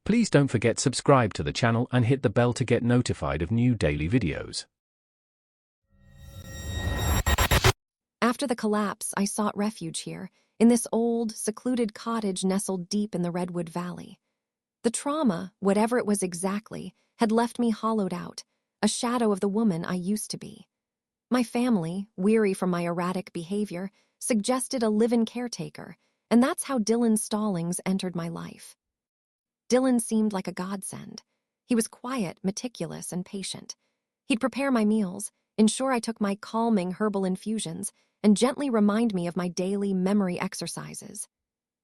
Please don't forget subscribe to the channel and hit the bell to get notified of new daily videos. After the collapse, I sought refuge here, in this old, secluded cottage nestled deep in the Redwood Valley. The trauma, whatever it was exactly, had left me hollowed out, a shadow of the woman I used to be. My family, weary from my erratic behavior, suggested a live-in caretaker, and that's how Dylan Stallings entered my life. Dylan seemed like a godsend. He was quiet, meticulous, and patient. He'd prepare my meals, ensure I took my calming herbal infusions, and gently remind me of my daily memory exercises.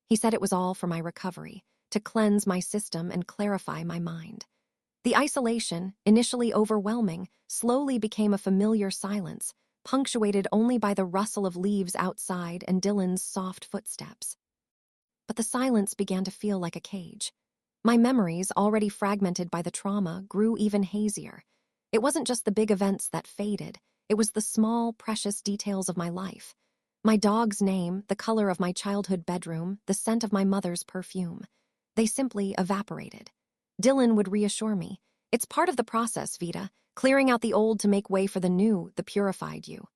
He said it was all for my recovery, to cleanse my system and clarify my mind. The isolation, initially overwhelming, slowly became a familiar silence, punctuated only by the rustle of leaves outside and Dylan's soft footsteps. But the silence began to feel like a cage. My memories, already fragmented by the trauma, grew even hazier. It wasn't just the big events that faded, it was the small, precious details of my life. My dog's name, the color of my childhood bedroom, the scent of my mother's perfume. They simply evaporated. Dylan would reassure me, "It's part of the process, Vita, clearing out the old to make way for the new, the purified you."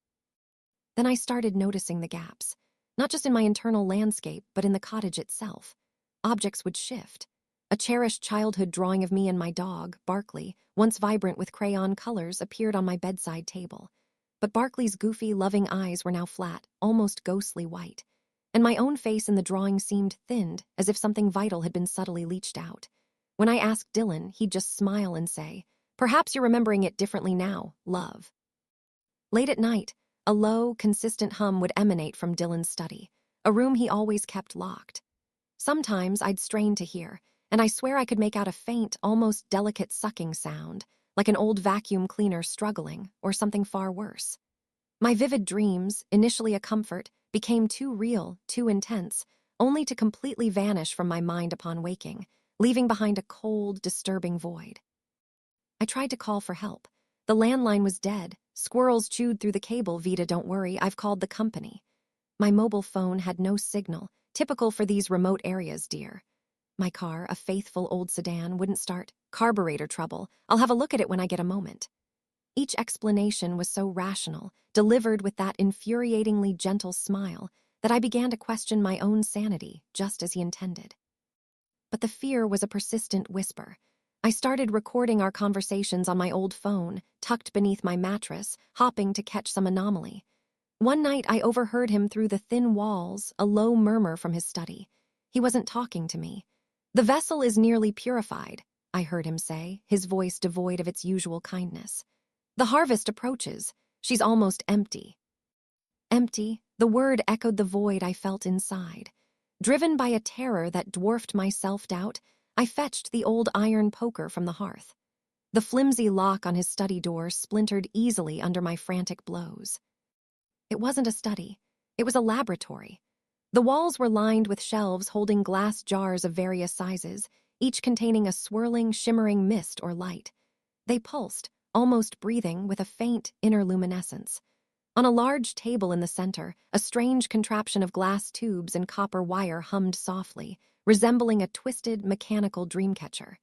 Then I started noticing the gaps, not just in my internal landscape, but in the cottage itself. Objects would shift. A cherished childhood drawing of me and my dog, Barkley, once vibrant with crayon colors, appeared on my bedside table. But Barkley's goofy, loving eyes were now flat, almost ghostly white, and my own face in the drawing seemed thinned, as if something vital had been subtly leached out. When I asked Dylan, he'd just smile and say, "Perhaps you're remembering it differently now, love." Late at night, a low, consistent hum would emanate from Dylan's study, a room he always kept locked. Sometimes I'd strain to hear, and I swear I could make out a faint, almost delicate sucking sound, like an old vacuum cleaner struggling, or something far worse. My vivid dreams, initially a comfort, became too real, too intense, only to completely vanish from my mind upon waking, leaving behind a cold, disturbing void. I tried to call for help. The landline was dead. Squirrels chewed through the cable. "Vita, don't worry, I've called the company." My mobile phone had no signal, typical for these remote areas, dear. My car, a faithful old sedan, wouldn't start. "Carburetor trouble. I'll have a look at it when I get a moment." Each explanation was so rational, delivered with that infuriatingly gentle smile, that I began to question my own sanity, just as he intended. But the fear was a persistent whisper. I started recording our conversations on my old phone, tucked beneath my mattress, hopping to catch some anomaly. One night I overheard him through the thin walls, a low murmur from his study. He wasn't talking to me. "The vessel is nearly purified," I heard him say, his voice devoid of its usual kindness. "The harvest approaches. She's almost empty." Empty, the word echoed the void I felt inside. Driven by a terror that dwarfed my self-doubt, I fetched the old iron poker from the hearth. The flimsy lock on his study door splintered easily under my frantic blows. It wasn't a study. It was a laboratory. The walls were lined with shelves holding glass jars of various sizes, each containing a swirling, shimmering mist or light. They pulsed, almost breathing, with a faint inner luminescence. On a large table in the center, a strange contraption of glass tubes and copper wire hummed softly, resembling a twisted, mechanical dreamcatcher.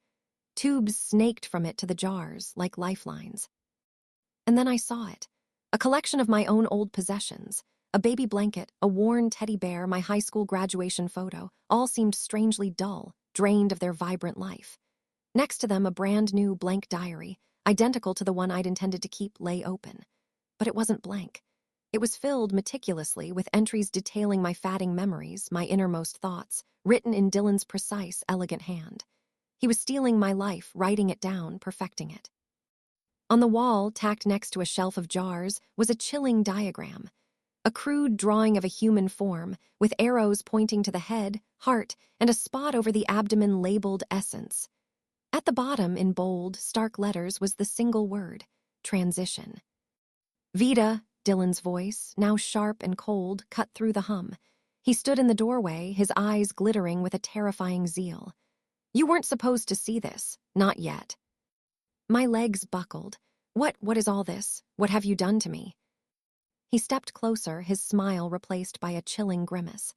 Tubes snaked from it to the jars, like lifelines. And then I saw it. A collection of my own old possessions. A baby blanket, a worn teddy bear, my high school graduation photo, all seemed strangely dull, drained of their vibrant life. Next to them, a brand new blank diary, identical to the one I'd intended to keep, lay open. But it wasn't blank. It was filled meticulously with entries detailing my fading memories, my innermost thoughts, written in Dylan's precise, elegant hand. He was stealing my life, writing it down, perfecting it. On the wall, tacked next to a shelf of jars, was a chilling diagram. A crude drawing of a human form, with arrows pointing to the head, heart, and a spot over the abdomen labeled essence. At the bottom, in bold, stark letters, was the single word, transition. "Vita," Dylan's voice, now sharp and cold, cut through the hum. He stood in the doorway, his eyes glittering with a terrifying zeal. "You weren't supposed to see this, not yet." My legs buckled. What is all this? What have you done to me?" He stepped closer, his smile replaced by a chilling grimace.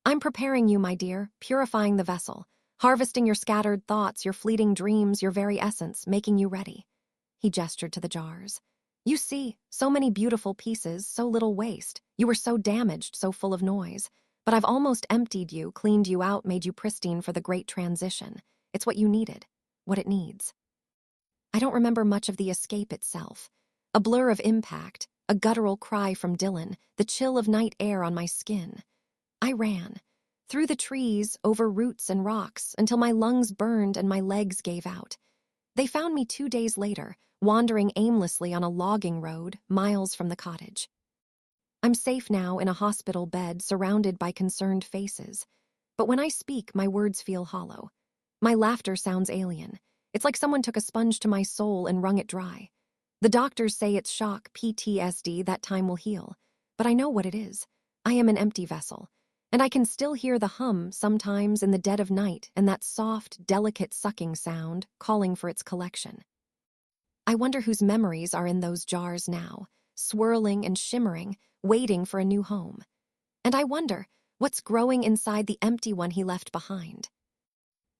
"I'm preparing you, my dear, purifying the vessel. harvesting your scattered thoughts, your fleeting dreams, your very essence, making you ready. He gestured to the jars. You see, so many beautiful pieces, so little waste. You were so damaged, so full of noise. But I've almost emptied you, cleaned you out, made you pristine for the great transition. It's what you needed, what it needs. I don't remember much of the escape itself. A blur of impact, a guttural cry from Dylan, the chill of night air on my skin. I ran. Through the trees, over roots and rocks, until my lungs burned and my legs gave out. They found me 2 days later, wandering aimlessly on a logging road, miles from the cottage. I'm safe now in a hospital bed, surrounded by concerned faces. But when I speak, my words feel hollow. My laughter sounds alien. It's like someone took a sponge to my soul and wrung it dry. The doctors say it's shock, PTSD, that time will heal. But I know what it is. I am an empty vessel. And I can still hear the hum sometimes in the dead of night, and that soft, delicate sucking sound calling for its collection. I wonder whose memories are in those jars now, swirling and shimmering, waiting for a new home. And I wonder what's growing inside the empty one he left behind.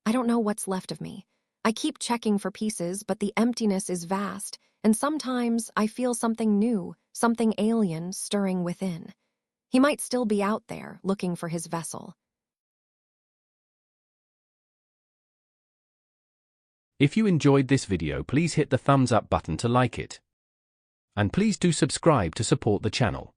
I don't know what's left of me. I keep checking for pieces, but the emptiness is vast, and sometimes I feel something new, something alien stirring within. He might still be out there, looking for his vessel. If you enjoyed this video, please hit the thumbs up button to like it. And please do subscribe to support the channel.